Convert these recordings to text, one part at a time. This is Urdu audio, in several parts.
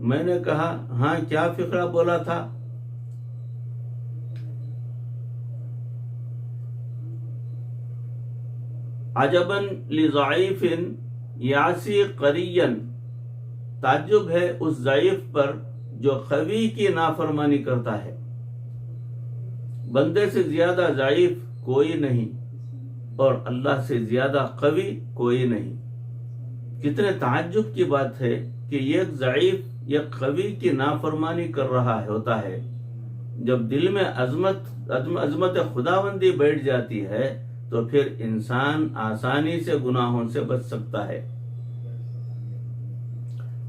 میں نے کہا ہاں کیا فقرہ بولا تھا؟ عجباً لضعیف یاسی قریا، تعجب ہے اس ضعیف پر جو قوی کی نافرمانی کرتا ہے۔ بندے سے زیادہ ضعیف کوئی نہیں اور اللہ سے زیادہ قوی کوئی نہیں۔ کتنے تعجب کی بات ہے کہ ایک ضعیف یا قوی کی نافرمانی کر رہا ہوتا ہے۔ جب دل میں عظمت خداوندی بیٹھ جاتی ہے تو پھر انسان آسانی سے گناہوں سے بچ سکتا ہے۔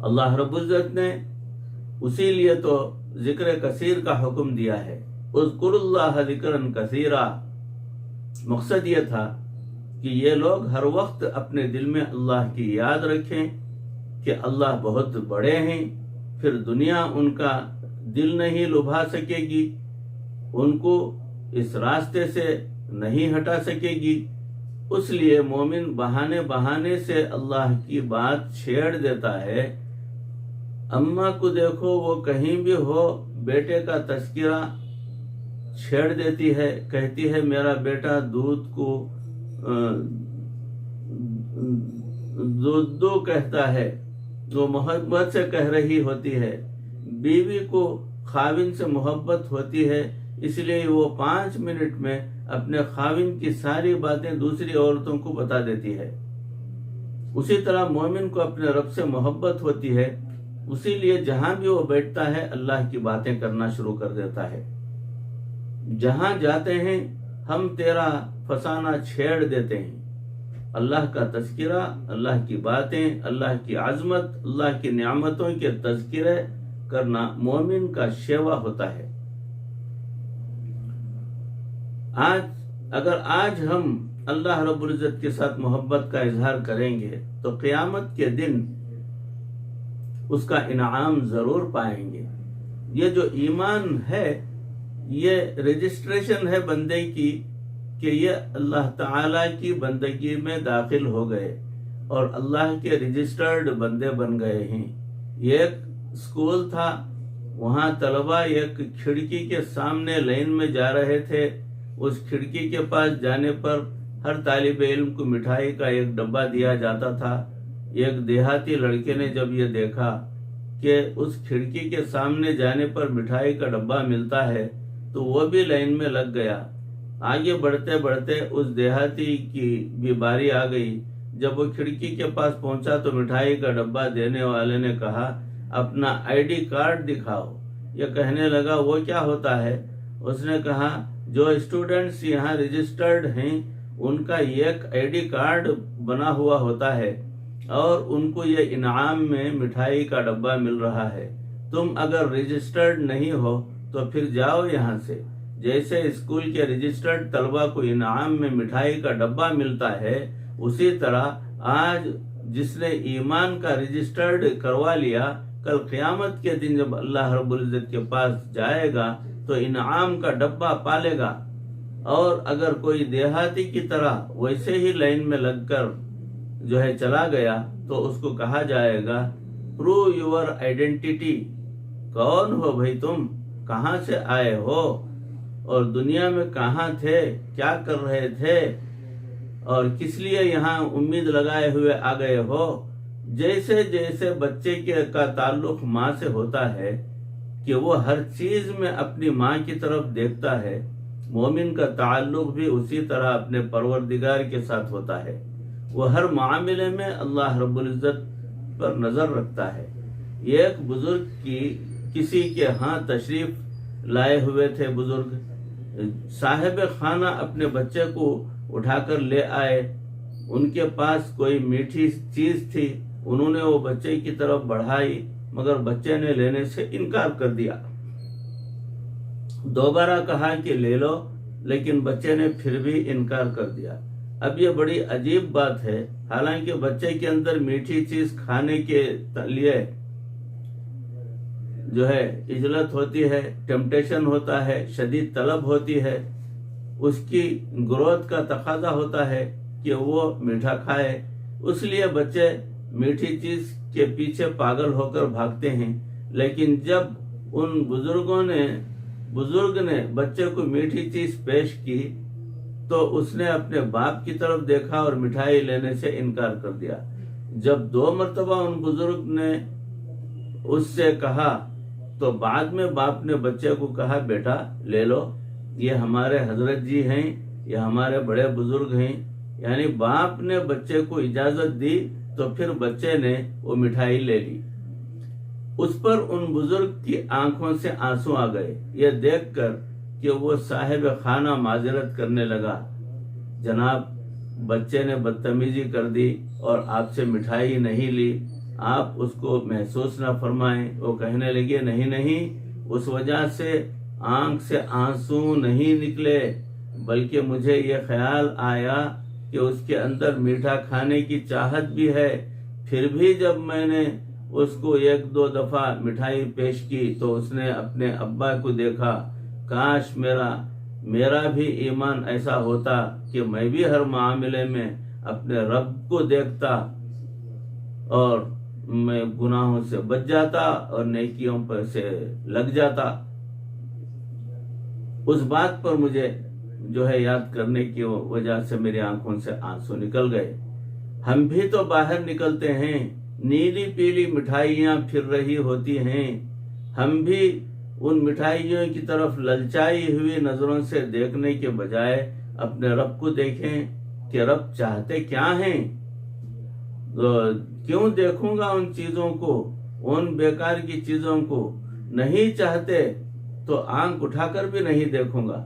اللہ رب العزت نے اسی لیے تو ذکر کثیر کا حکم دیا ہے، اذکر اللہ ذکرا کثیرا۔ مقصد یہ تھا کہ یہ لوگ ہر وقت اپنے دل میں اللہ کی یاد رکھیں کہ اللہ بہت بڑے ہیں، پھر دنیا ان کا دل نہیں لبھا سکے گی، ان کو اس راستے سے نہیں ہٹا سکے گی۔ اس لیے مومن بہانے سے اللہ کی بات چھیڑ دیتا ہے۔ اماں کو دیکھو، وہ کہیں بھی ہو بیٹے کا تذکرہ چھیڑ دیتی ہے، کہتی ہے میرا بیٹا دودھ کو دودھ کہتا ہے، وہ محبت سے کہہ رہی ہوتی ہے۔ بیوی کو خاوند سے محبت ہوتی ہے، اس لیے وہ 5 منٹ میں اپنے خاوند کی ساری باتیں دوسری عورتوں کو بتا دیتی ہے۔ اسی طرح مومن کو اپنے رب سے محبت ہوتی ہے، اسی لیے جہاں بھی وہ بیٹھتا ہے اللہ کی باتیں کرنا شروع کر دیتا ہے۔ جہاں جاتے ہیں ہم تیرا فسانہ چھیڑ دیتے ہیں۔ اللہ کا تذکرہ، اللہ کی باتیں، اللہ کی عظمت، اللہ کی نعمتوں کے تذکرے کرنا مومن کا شیوا ہوتا ہے۔ اگر آج ہم اللہ رب العزت کے ساتھ محبت کا اظہار کریں گے تو قیامت کے دن اس کا انعام ضرور پائیں گے۔ یہ جو ایمان ہے یہ رجسٹریشن ہے بندے کی کہ یہ اللہ تعالی کی بندگی میں داخل ہو گئے اور اللہ کے رجسٹرڈ بندے بن گئے ہیں۔ یہ ایک اسکول تھا، وہاں طلبہ ایک کھڑکی کے سامنے لائن میں جا رہے تھے۔ اس کھڑکی کے پاس جانے پر ہر طالب علم کو مٹھائی کا ایک ڈبہ دیا جاتا تھا۔ ایک دیہاتی لڑکے نے جب یہ دیکھا کہ اس کھڑکی کے سامنے جانے پر مٹھائی کا ڈبہ ملتا ہے تو وہ بھی لائن میں لگ گیا۔ آگے بڑھتے بڑھتے اس دیہاتی کی بھی باری آ گئی۔ جب وہ کھڑکی کے پاس پہنچا تو مٹھائی کا ڈبہ دینے والے نے کہا اپنا ID کارڈ دکھاؤ۔ یہ کہنے لگا وہ کیا ہوتا ہے؟ اس نے کہا جو اسٹوڈنٹس یہاں رجسٹرڈ ہیں ان کا ایک ID کارڈ بنا ہوا ہوتا ہے اور ان کو یہ انعام میں مٹھائی کا ڈبہ مل رہا ہے۔ تم اگر رجسٹرڈ نہیں ہو تو پھر جاؤ یہاں سے۔ جیسے اسکول کے رجسٹرڈ طلبہ کو انعام میں مٹھائی کا ڈبہ ملتا ہے، اسی طرح آج جس نے ایمان کا رجسٹرڈ کروا لیا، کل قیامت کے دن جب اللہ رب العزت کے پاس جائے گا تو انعام کا ڈبہ پالے گا۔ اور اگر کوئی دیہاتی کی طرح ویسے ہی لائن میں لگ کر جو ہے چلا گیا تو اس کو کہا جائے گا پروو یور آئیڈینٹی، کون ہو بھائی تم، کہاں سے آئے ہو اور دنیا میں کہاں تھے، کیا کر رہے تھے اور کس لیے یہاں امید لگائے ہوئے آ گئے ہو۔ جیسے جیسے بچے کا تعلق ماں سے ہوتا ہے کہ وہ ہر چیز میں اپنی ماں کی طرف دیکھتا ہے، مومن کا تعلق بھی اسی طرح اپنے پروردگار کے ساتھ ہوتا ہے۔ وہ ہر معاملے میں اللہ رب العزت پر نظر رکھتا ہے۔ ایک بزرگ کسی کے ہاں تشریف لائے ہوئے تھے بزرگ، صاحب خانہ اپنے بچے کو اٹھا کر لے آئے۔ ان کے پاس کوئی میٹھی چیز تھی، انہوں نے وہ بچے کی طرف بڑھائی مگر بچے نے لینے سے انکار کر دیا۔ دوبارہ کہا کہ لے لو، لیکن بچے نے پھر بھی انکار کر دیا۔ اب یہ بڑی عجیب بات ہے، حالانکہ بچے کے اندر میٹھی چیز کھانے کے لیے جو ہے اجلت ہوتی ہے، ٹیمپٹیشن ہوتا ہے، شدید طلب ہوتی ہے، اس کی گروتھ کا تقاضا ہوتا ہے کہ وہ میٹھا کھائے۔ اس لیے بچے میٹھی چیز کے پیچھے پاگل ہو کر بھاگتے ہیں۔ لیکن جب ان بزرگ نے بچے کو میٹھی چیز پیش کی تو اس نے اپنے باپ کی طرف دیکھا اور مٹھائی لینے سے انکار کر دیا۔ جب 2 مرتبہ ان بزرگ نے اس سے کہا تو بعد میں باپ نے بچے کو کہا بیٹا لے لو، یہ ہمارے حضرت جی ہیں، یہ ہمارے بڑے بزرگ ہیں۔ یعنی باپ نے بچے کو اجازت دی تو پھر بچے نے وہ مٹھائی لے لی۔ اس پر ان بزرگ کی آنکھوں سے آنسو آ گئے یہ دیکھ کر کہ وہ صاحب خانہ معذرت کرنے لگا، جناب بچے نے بدتمیزی کر دی اور آپ سے مٹھائی نہیں لی، آپ اس کو محسوس نہ فرمائیں۔ وہ کہنے لگے نہیں، اس وجہ سے آنکھ سے آنسو نہیں نکلے، بلکہ مجھے یہ خیال آیا کہ اس کے اندر میٹھا کھانے کی چاہت بھی ہے۔ پھر بھی جب میں نے اس کو 1-2 دفعہ مٹھائی پیش کی تو اس نے اپنے ابا کو دیکھا، کاش میرا بھی ایمان ایسا ہوتا کہ میں بھی ہر معاملے میں اپنے رب کو دیکھتا اور میں گناہوں سے بچ جاتا اور نیکیوں پر سے لگ جاتا۔ اس بات پر مجھے جو ہے یاد کرنے کی وجہ سے میری آنکھوں سے آنسو نکل گئے۔ ہم بھی تو باہر نکلتے ہیں، نیلی پیلی مٹھائیاں پھر رہی ہوتی ہیں، ہم بھی ان مٹھائیوں کی طرف للچائی ہوئی نظروں سے دیکھنے کے بجائے اپنے رب کو دیکھیں کہ رب چاہتے کیا ہیں۔ کیوں دیکھوں گا ان چیزوں کو، ان بیکار کی چیزوں کو؟ نہیں چاہتے تو آنکھ اٹھا کر بھی نہیں دیکھوں گا۔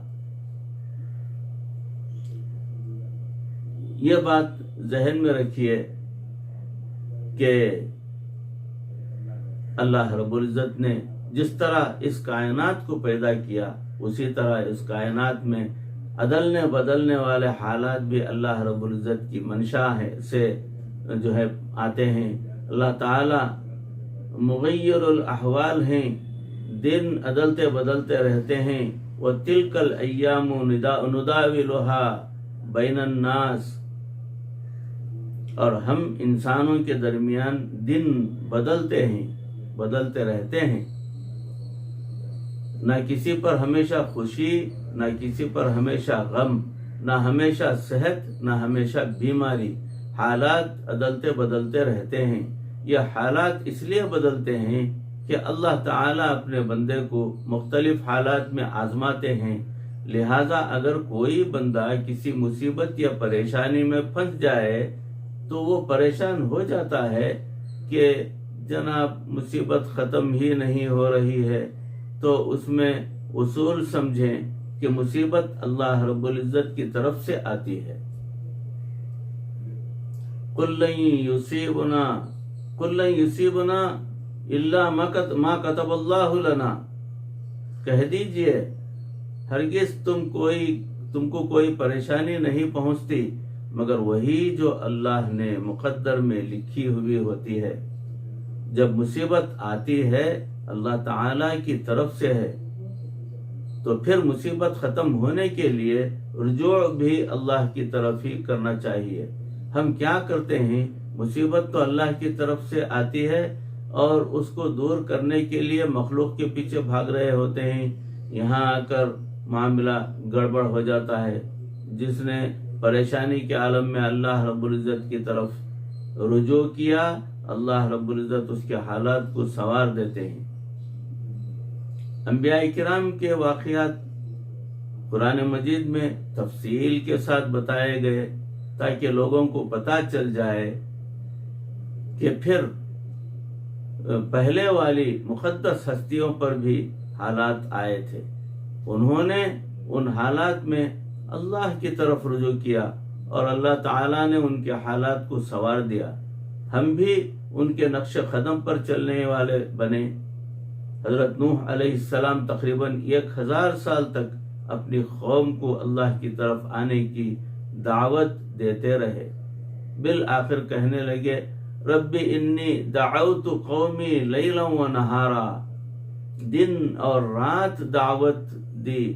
یہ بات ذہن میں رکھیے کہ اللہ رب العزت نے جس طرح اس کائنات کو پیدا کیا اسی طرح اس کائنات میں عدلنے بدلنے والے حالات بھی اللہ رب العزت کی منشا ہے سے جو ہے آتے ہیں۔ اللہ تعالی مغیر الاحوال ہیں، دن عدلتے بدلتے رہتے ہیں۔ وَتِلْكَ الْأَيَّامُ نُدَاوِلُهَا بَيْنَ النَّاسِ، اور ہم انسانوں کے درمیان دن بدلتے ہیں، بدلتے رہتے ہیں۔ نہ کسی پر ہمیشہ خوشی، نہ کسی پر ہمیشہ غم، نہ ہمیشہ صحت، نہ ہمیشہ بیماری۔ حالات عدلتے بدلتے رہتے ہیں۔ یہ حالات اس لیے بدلتے ہیں کہ اللہ تعالیٰ اپنے بندے کو مختلف حالات میں آزماتے ہیں۔ لہٰذا اگر کوئی بندہ کسی مصیبت یا پریشانی میں پھنس جائے تو وہ پریشان ہو جاتا ہے کہ جناب مصیبت ختم ہی نہیں ہو رہی ہے، تو اس میں اصول سمجھیں کہ مصیبت اللہ رب العزت کی طرف سے آتی ہے۔ قُل لَن يُصِيبُنَا إِلَّا مَا كَتَبَ اللَّهُ لَنَا، کہہ دیجئے ہرگز تم کو کوئی پریشانی نہیں پہنچتی مگر وہی جو اللہ نے مقدر میں لکھی ہوئی ہوتی ہے۔ جب مصیبت آتی ہے اللہ تعالیٰ کی طرف سے ہے تو پھر مصیبت ختم ہونے کے لیے رجوع بھی اللہ کی طرف ہی کرنا چاہیے۔ ہم کیا کرتے ہیں، مصیبت تو اللہ کی طرف سے آتی ہے اور اس کو دور کرنے کے لیے مخلوق کے پیچھے بھاگ رہے ہوتے ہیں۔ یہاں آ کر معاملہ گڑبڑ ہو جاتا ہے۔ جس نے پریشانی کے عالم میں اللہ رب العزت کی طرف رجوع کیا، اللہ رب العزت اس کے حالات کو سنوار دیتے ہیں۔ انبیاء کرام کے واقعات قرآن مجید میں تفصیل کے ساتھ بتائے گئے تاکہ لوگوں کو پتہ چل جائے کہ پھر پہلے والی مقدس ہستیوں پر بھی حالات آئے تھے، انہوں نے ان حالات میں اللہ کی طرف رجوع کیا اور اللہ تعالیٰ نے ان کے حالات کو سنوار دیا۔ ہم بھی ان کے نقش قدم پر چلنے والے بنے۔ حضرت نوح علیہ السلام تقریباً 1000 سال تک اپنی قوم کو اللہ کی طرف آنے کی دعوت دیتے رہے۔ بالآخر کہنے لگے رب انی دعوت قومی لیلا و نہارا، دن اور رات دعوت دی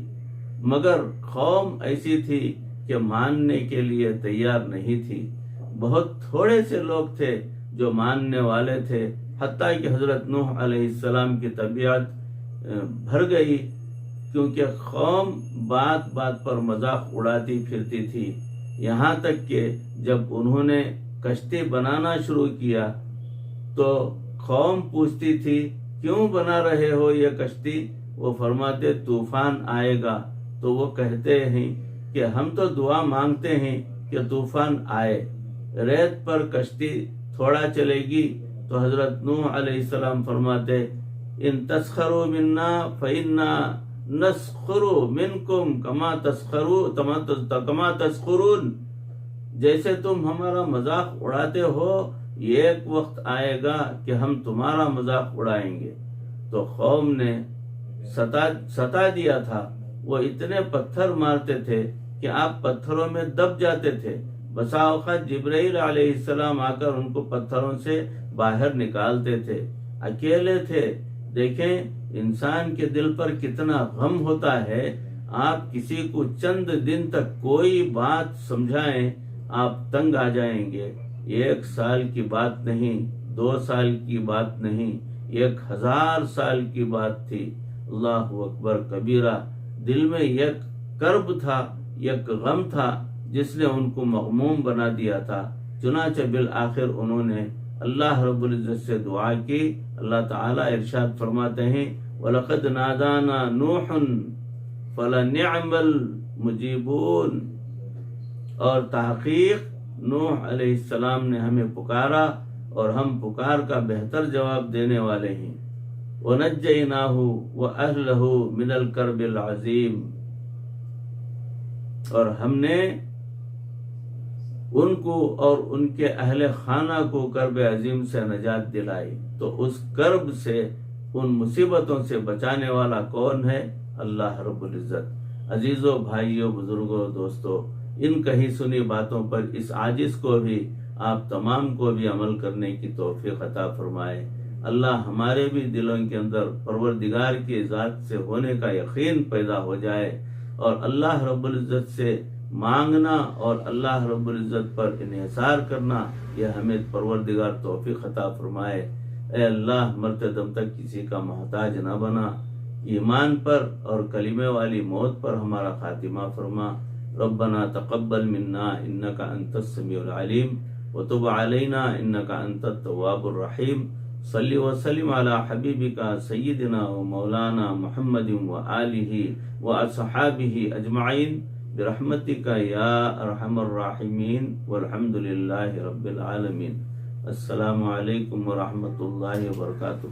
مگر قوم ایسی تھی کہ ماننے کے لیے تیار نہیں تھی۔ بہت تھوڑے سے لوگ تھے جو ماننے والے تھے، حتیٰ کہ حضرت نوح علیہ السلام کی طبیعت بھر گئی، کیونکہ قوم بات بات پر مذاق اڑاتی پھرتی تھی، یہاں تک کہ جب انہوں نے کشتی بنانا شروع کیا تو قوم پوچھتی تھی کیوں بنا رہے ہو یہ کشتی؟ وہ فرماتے طوفان آئے گا، تو وہ کہتے ہیں کہ ہم تو دعا مانگتے ہیں کہ طوفان آئے، ریت پر کشتی تھوڑا چلے گی۔ تو حضرت نوح علیہ السلام فرماتے ان تسخروا منا فإنا نسخر منکم کما تسخرون، جیسے تم ہمارا مذاق اڑاتے ہو ایک وقت آئے گا کہ ہم تمہارا مذاق اڑائیں گے۔ تو قوم نے ستا دیا تھا، وہ اتنے پتھر مارتے تھے کہ آپ پتھروں میں دب جاتے تھے، بسا اوقات جبرائیل علیہ السلام آ کر ان کو پتھروں سے باہر نکالتے تھے، اکیلے تھے۔ دیکھیں انسان کے دل پر کتنا غم ہوتا ہے، آپ کسی کو چند دن تک کوئی بات سمجھائیں آپ تنگ آ جائیں گے۔ 1 سال کی بات نہیں، 2 سال کی بات نہیں، 1000 سال کی بات تھی۔ اللہ اکبر کبیرہ، دل میں ایک کرب تھا، ایک غم تھا جس نے ان کو مغموم بنا دیا تھا۔ چنانچہ بالآخر انہوں نے اللہ رب العزت سے دعا کی۔ اللہ تعالیٰ ارشاد فرماتے ہیں وَلَقَدْ نَادَانَا نُوحٌ فَلَنِعْمَ الْمُجِيبُونَ، اور تحقیق نوح علیہ السلام نے ہمیں پکارا اور ہم پکار کا بہتر جواب دینے والے ہیں۔ وَنَجَّيْنَاهُ وَأَهْلَهُ مِنَ الْكَرْبِ الْعَظِيمِ، اور ہم نے ان کو اور ان کے اہل خانہ کو کرب عظیم سے نجات دلائی۔ تو اس کرب سے، ان مصیبتوں سے بچانے والا کون ہے؟ اللہ رب العزت۔ عزیزوں، بھائیوں، بزرگوں، دوستوں، ان کہیں سنی باتوں پر اس عاجز کو بھی، آپ تمام کو بھی عمل کرنے کی توفیق عطا فرمائے۔ اللہ ہمارے بھی دلوں کے اندر پروردگار کی ذات سے ہونے کا یقین پیدا ہو جائے، اور اللہ رب العزت سے مانگنا اور اللہ رب العزت پر انحصار کرنا، یہ ہمیں پروردگار توفیق عطا فرمائے۔ اے اللہ، مرتے دم تک کسی کا محتاج نہ بنا، ایمان پر اور کلمے والی موت پر ہمارا خاتمہ فرما۔ ربنا تقبل منا انک انت السمیع العلیم وتب علینا انک انت التواب الرحیم۔ صلی وسلم علی حبیبک سیدنا و مولانا محمد وآلہ واصحابہ اجمعین برحمتک یا ارحم الراحمین والحمد للہ رب العالمین۔ السلام علیکم ورحمۃ اللہ وبرکاتہ۔